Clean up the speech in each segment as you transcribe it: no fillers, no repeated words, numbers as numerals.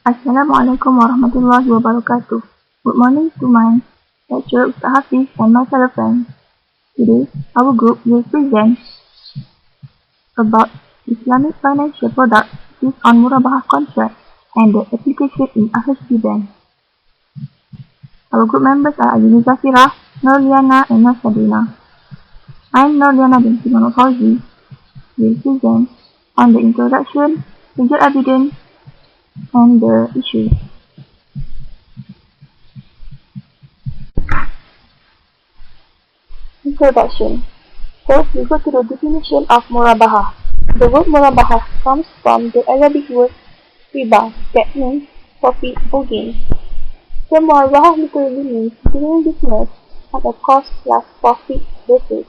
Assalamualaikum warahmatullahi wabarakatuh. Good morning to my lecturer Ustaz Hafiz and my fellow friends. Today, our group will present about Islamic financial products based on Murabahah contract and the application in IHB Bank. Our group members are Ayuni Zafira, Norliana and Nasadina. I'm Norliana binti Muhammad Fauzi. Will present on the introduction, legal evidence, and the issue. Introduction. First, we go to the definition of Murabahah. The word Murabahah comes from the Arabic word riba, that means profit or gain. So Murabahah literally means doing business at a cost plus profit basis.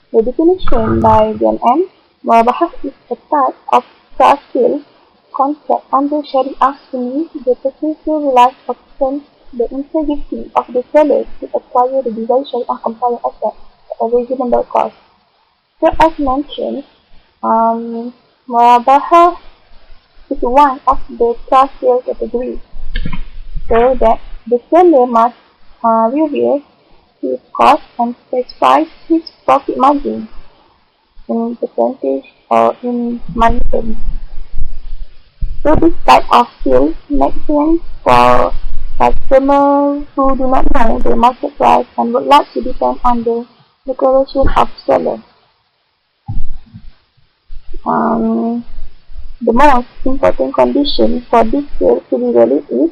The definition by John M. Murabahah is a type of sale contract under Sharia Sunni. The purchaser relies upon the integrity of the seller to acquire the desired Sharia compliant asset at a reasonable cost. So as mentioned, Murabahah is one of the sale categories, so that the seller must reveal his cost and specify his profit margin in percentage or in money terms. So this type of sale makes sense for customers who do not know the market price and would like to depend on the declaration of seller. The most important condition for this sale to be valid is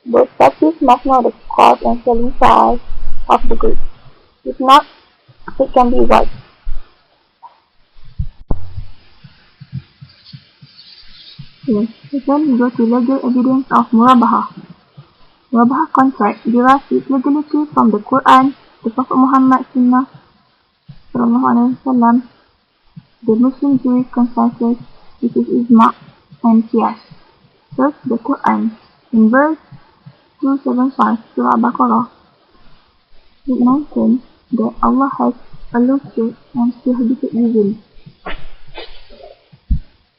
both parties must know the cost and selling price of the goods. If not, it can be waived. Then we go to legal evidence of Murabahah. Murabahah contract derives its legality from the Quran, the Prophet Muhammad Sunnah, the Muslim Jewish consensus, which is Ijma' and Qiyas. First, the Quran. In verse 275, Surah Baqarah, it mentions that Allah has allotted and prohibited usury.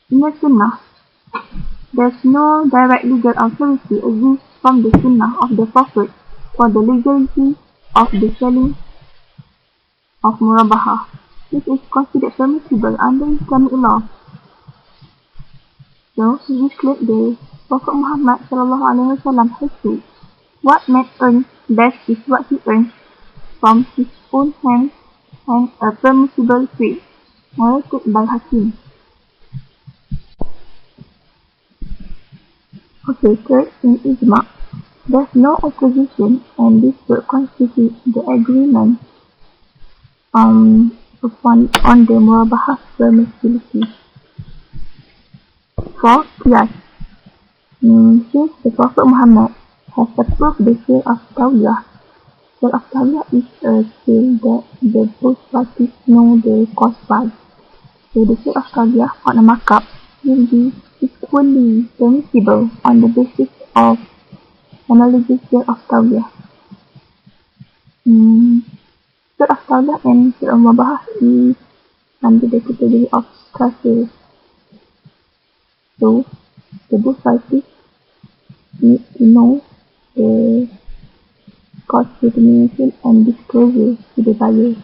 In the Sunnah, there's no direct legal authority exists from the Sunnah of the Prophet for the legality of the selling of Murabahah. It is considered permissible under Islamic law. So, we claim the Prophet Muhammad SAW has said, what man earns best is what he earns from his own hands and a permissible trade, narrated by Hakim. Okay, third, in Ijma', there's no opposition and this would constitute the agreement on the Murabahah permissibility. For Qiyas, since the Prophet Muhammad has approved the sale of Tawiyah. Sale of Tawiyah is a sale that the both parties know the cost price. So the sale of Tawiyah on a markup will be equally permissible on the basis of analogous sale of Tawiyah. Sale of Tawiyah and sale of Murabahah is under the category of sale. So, the both parties need to know the cost determination and disclosure to the buyer.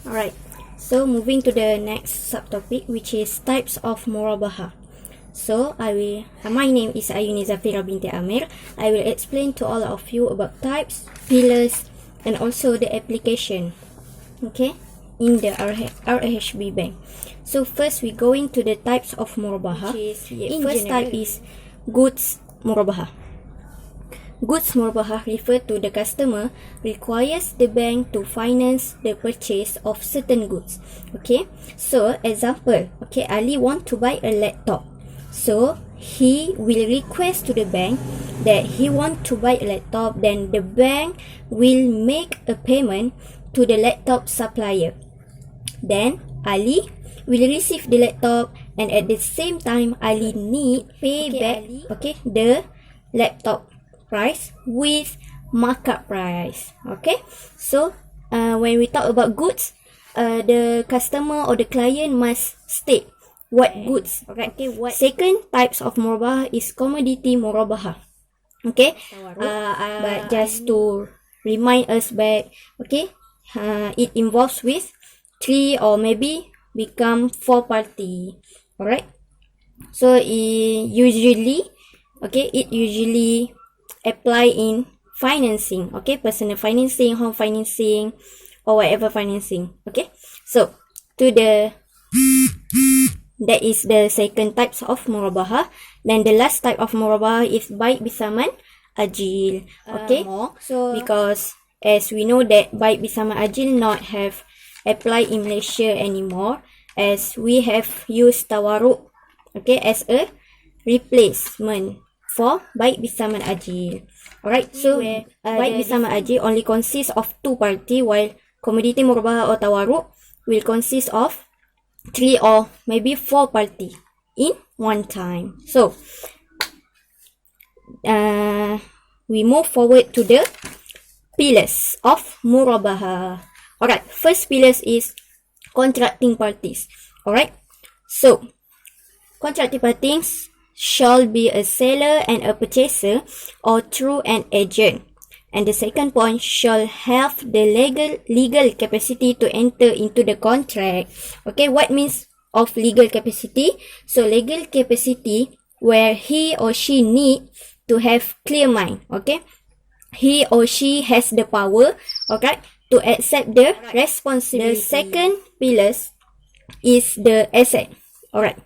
Alright, so moving to the next subtopic, which is types of Murabahah. So, my name is Ayuni Zafira binti Amir. I will explain to all of you about types, pillars, and also the application, okay, in the RHB Bank. So first we go into the types of Murabahah. First type is goods Murabahah. Goods Murabahah refer to the customer requires the bank to finance the purchase of certain goods. Okay, so example, okay, Ali want to buy a laptop. So he will request to the bank that he want to buy a laptop, then the bank will make a payment to the laptop supplier. Then Ali will receive the laptop, and at the same time Ali need pay back the laptop price with markup price. Okay, so when we talk about goods, the customer or the client must state what goods. Okay, what second types of murabahah is commodity murabahah. Okay, but just to remind us back, okay, it involves with 3 or maybe become 4 party. Alright, so it usually apply in financing. Okay, personal financing, home financing, or whatever financing. Okay, so to the that is the second types of murabahah. Then the last type of murabahah is baik bisaman ajil. Okay, so because as we know that baik bisaman ajil not have applied in Malaysia anymore, as we have used tawaruk, okay, as a replacement for baik bisaman ajil. Alright, so baik bisaman ajil only consists of 2 party, while commodity murabahah or tawaruk will consist of 3 or maybe 4 party in one time. So we move forward to the pillars of Murabahah. Alright, first pillars is contracting parties. Alright, so contracting parties shall be a seller and a purchaser or through an agent. And the second point, shall have the legal capacity to enter into the contract. Okay, what means of legal capacity? So legal capacity where he or she need to have clear mind. Okay, he or she has the power, okay, to accept the responsibility. The second pillars is the asset. Alright,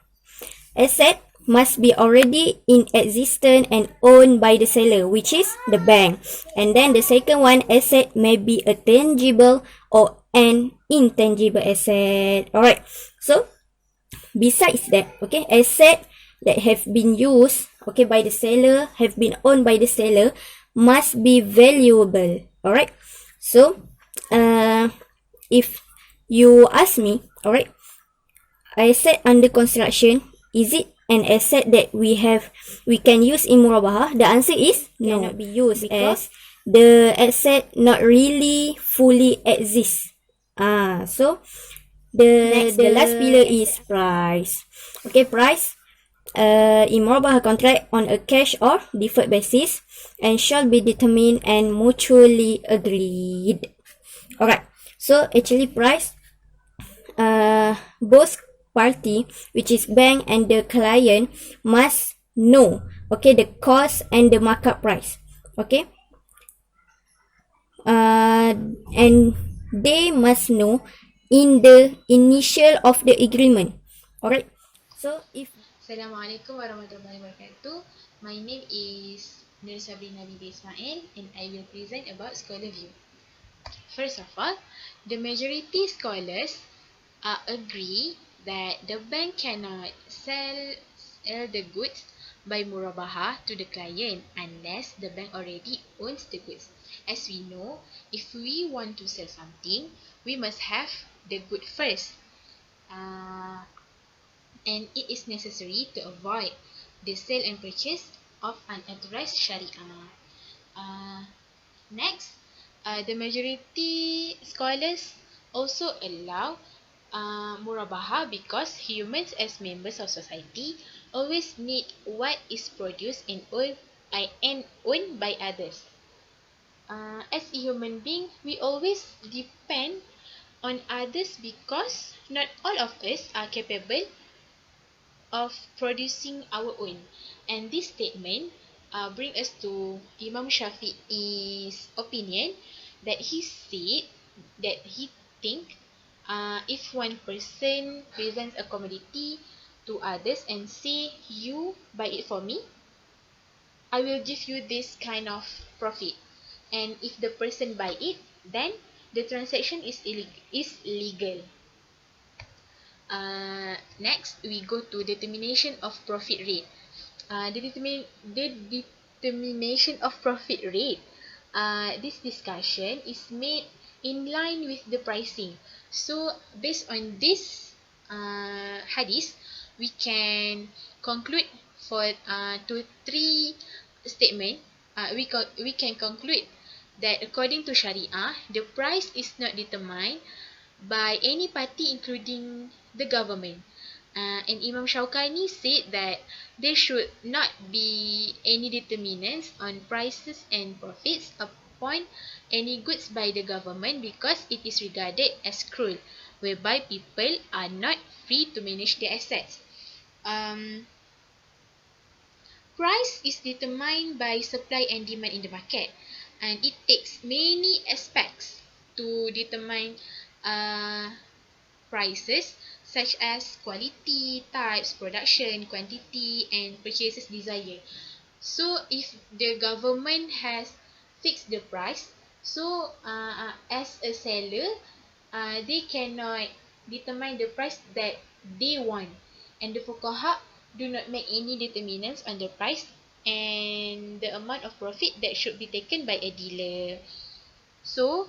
asset must be already in existence and owned by the seller, which is the bank. And then the second one, asset may be a tangible or an intangible asset. Alright, so besides that, okay, asset that have been used, okay, by the seller, have been owned by the seller, must be valuable. Alright, so if you ask me, alright, asset under construction, is it an asset that we can use in Murabahah? The answer is no, cannot be used as the asset not really fully exists. So the last pillar is price. Okay, price in Murabahah contract on a cash or deferred basis and shall be determined and mutually agreed. Alright, so actually price, both party, which is bank and the client, must know, okay, the cost and the markup price. Okay, and they must know in the initial of the agreement. Alright, so if Assalamualaikum warahmatullahi wabarakatuh. My name is Nur Sabrina Bibi Ismail and I will present about scholar view. First of all, the majority scholars agree that the bank cannot sell the goods by murabahah to the client unless the bank already owns the goods. As we know, if we want to sell something, we must have the good first. And it is necessary to avoid the sale and purchase of unauthorized Sharia. Next, the majority scholars also allow murabahah because humans as members of society always need what is produced and owned by others. As a human being, we always depend on others because not all of us are capable of producing our own. And this statement bring us to Imam Shafi'i's opinion that he said that he think if one person presents a commodity to others and say, you buy it for me, I will give you this kind of profit. And if the person buy it, then the transaction is legal. Next, we go to determination of profit rate. The determination of profit rate, this discussion is made in line with the pricing. So, based on this hadith, we can conclude for 3 statement. We can conclude that according to Sharia, the price is not determined by any party including the government. And Imam Shawkani said that there should not be any determinants on prices and profits upon any goods by the government because it is regarded as cruel, whereby people are not free to manage their assets. Um, Price is determined by supply and demand in the market, and it takes many aspects to determine uh, prices such as quality, types, production, quantity, and purchasers' desire. So if the government has fixed the price, so as a seller, they cannot determine the price that they want, and the fuqaha do not make any determinants on the price and the amount of profit that should be taken by a dealer. So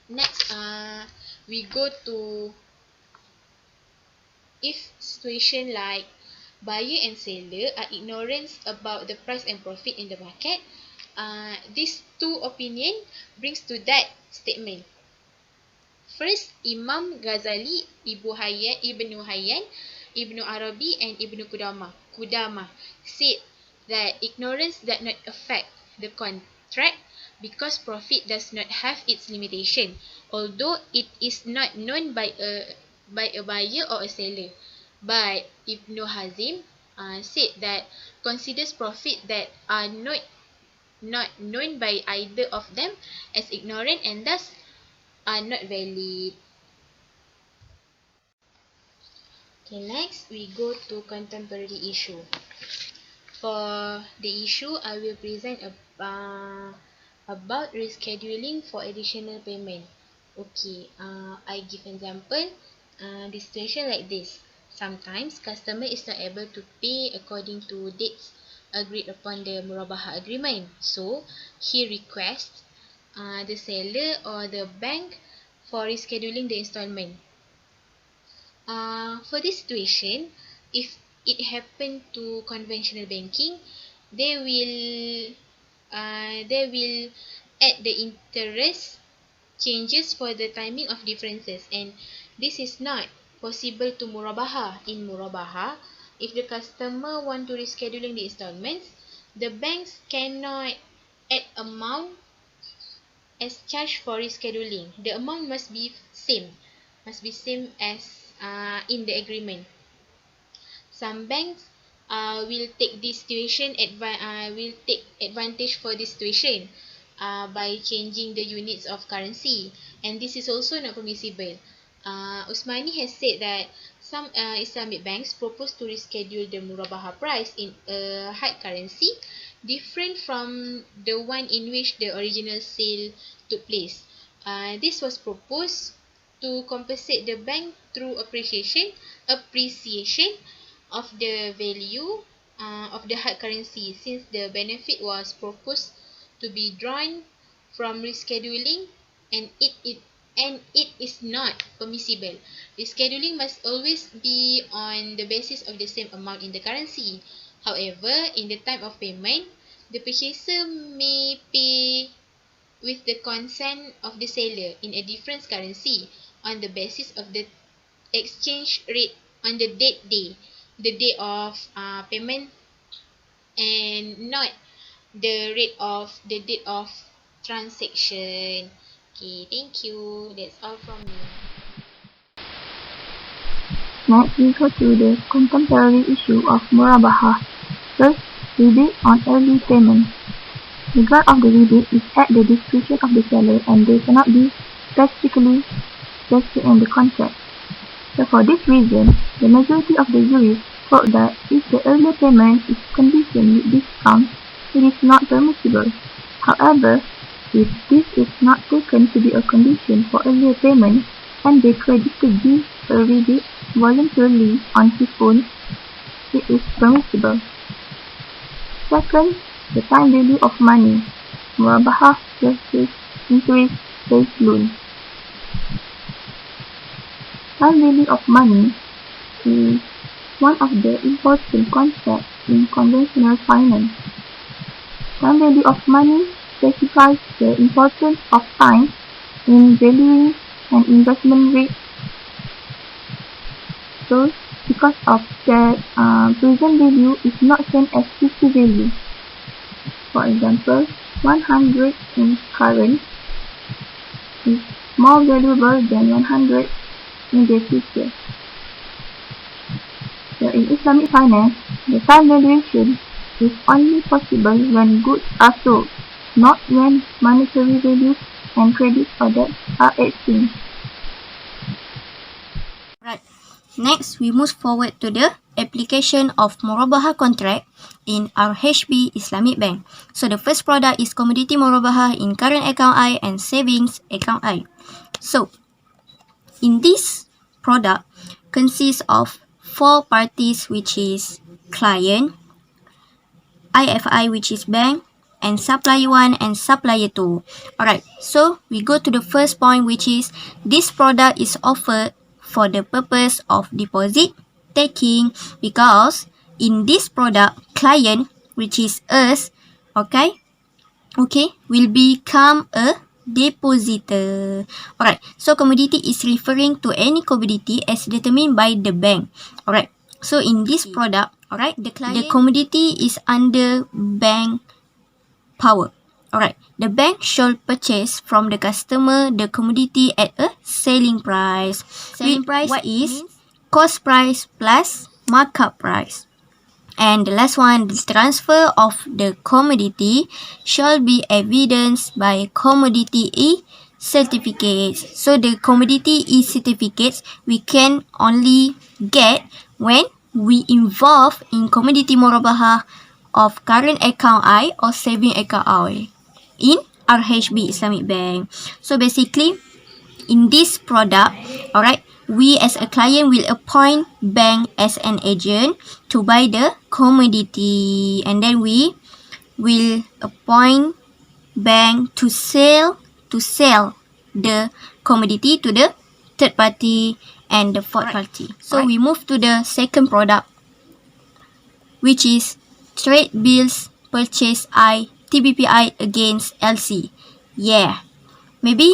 next we go to if situation like buyer and seller are ignorant about the price and profit in the market, these two opinion brings to that statement. First, Imam Ghazali, Ibnu Hayyan, Ibnu Arabi, and Ibnu Qudamah said that ignorance does not affect the contract because profit does not have its limitation, although it is not known by a buyer or a seller. But Ibnu Hazim said that considers profit that are not known by either of them as ignorant and thus are not valid. Okay, next we go to contemporary issue. For the issue, I will present about rescheduling for additional payment. Okay, I give example. The situation like this. Sometimes customer is not able to pay according to dates agreed upon the Murabahah agreement. So he requests the seller or the bank for rescheduling the installment. For this situation, if it happened to conventional banking, they will add the interest changes for the timing of differences, and this is not possible to Murabahah. In Murabahah, if the customer want to rescheduling the installments, the banks cannot add amount as charge for rescheduling. The amount must be same as in the agreement. Some banks will take this situation will take advantage for this situation by changing the units of currency, and this is also not permissible. Usmani has said that some Islamic banks propose to reschedule the Murabahah price in a hard currency different from the one in which the original sale took place. This was proposed to compensate the bank through appreciation of the value of the hard currency, since the benefit was proposed to be drawn from rescheduling, and it is not permissible. Rescheduling must always be on the basis of the same amount in the currency. However, in the time of payment, the purchaser may pay with the consent of the seller in a different currency on the basis of the exchange rate on the day of payment, and not the date of transaction. Okay, thank you. That's all from me. Next, we go to the contemporary issue of Murabahah. First, rebate on early payment. The grant of the rebate is at the discretion of the seller, and they cannot be specifically specified in the contract. So for this reason, the majority of the jurists hold that if the earlier payment is conditioned with discount, it is not permissible. However, if this is not taken to be a condition for earlier payment, and the creditor gives a rebate voluntarily on his own, it is permissible. Second, the time value of money. Murabahah versus interest-based loan. Time value of money is one of the important concepts in conventional finance. Time value of money specifies the importance of time in valuing an investment rate. sold because of that present value is not same as future value. For example, 100 in current is more valuable than 100 in the future. So in Islamic finance, the time valuation is only possible when goods are sold, not when monetary values and credit or debt are exchanged. Right. Next, we move forward to the application of Murabahah contract in RHB Islamic Bank. So the first product is commodity Murabahah in current account I and savings account I. So in this product consists of 4 parties, which is client, IFI, which is bank, and supplier 1 and supplier 2. Alright, so we go to the first point, which is this product is offered for the purpose of deposit taking, because in this product, client, which is us, okay, will become a depositor. Alright, so commodity is referring to any commodity as determined by the bank. Alright, so in this product, alright, the commodity is under bank power. Alright, the bank shall purchase from the customer the commodity at a selling price. Selling price what is cost price plus markup price. And the last one, the transfer of the commodity shall be evidenced by commodity certificates. So the commodity certificates we can only get when we involve in commodity Murabahah of current account I or saving account I in RHB Islamic Bank. So basically, in this product, alright, we as a client will appoint bank as an agent to buy the commodity, and then we will appoint bank to sell the commodity to the third party and the fourth party. So we move to the second product, which is trade bills purchase I TBPI against LC. Yeah, maybe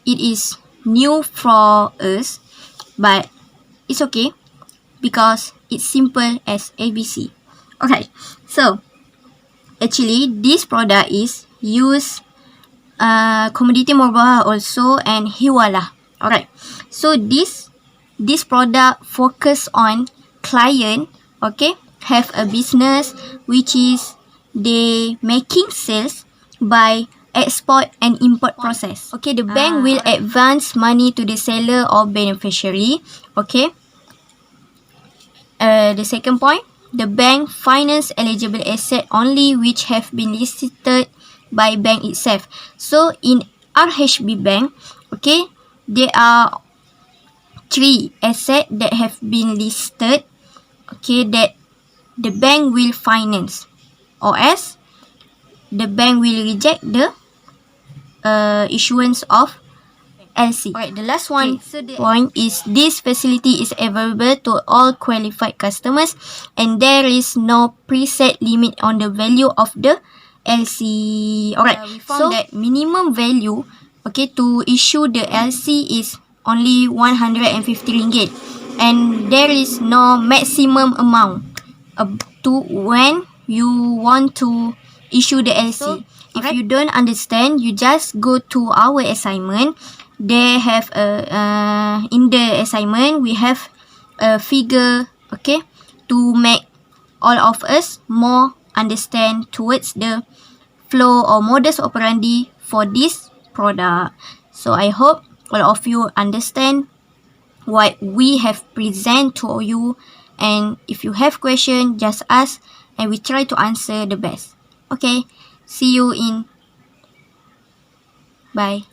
it is new for us, but it's okay because it's simple as ABC. Alright, so actually this product is use commodity Murabahah also and hiwalah. Alright, so this product focus on client, okay, have a business which is they making sales by export and import process. Okay, the bank will advance money to the seller or beneficiary. Okay. The second point, the bank finance eligible asset only which have been listed by bank itself. So in RHB Bank, okay, there are 3 assets that have been listed, okay, that the bank will finance, or else the bank will reject the issuance of LC. Alright, the last one point is this facility is available to all qualified customers and there is no preset limit on the value of the LC. Alright, we found that minimum value, okay, to issue the LC is only 150 ringgit and there is no maximum amount to when you want to issue the LC. So, if you don't understand, you just go to our assignment. They have in the assignment we have a figure, okay, to make all of us more understand towards the flow or modus operandi for this product. So I hope all of you understand what we have present to you, and if you have question, just ask and we try to answer the best. Okay, see you in. Bye.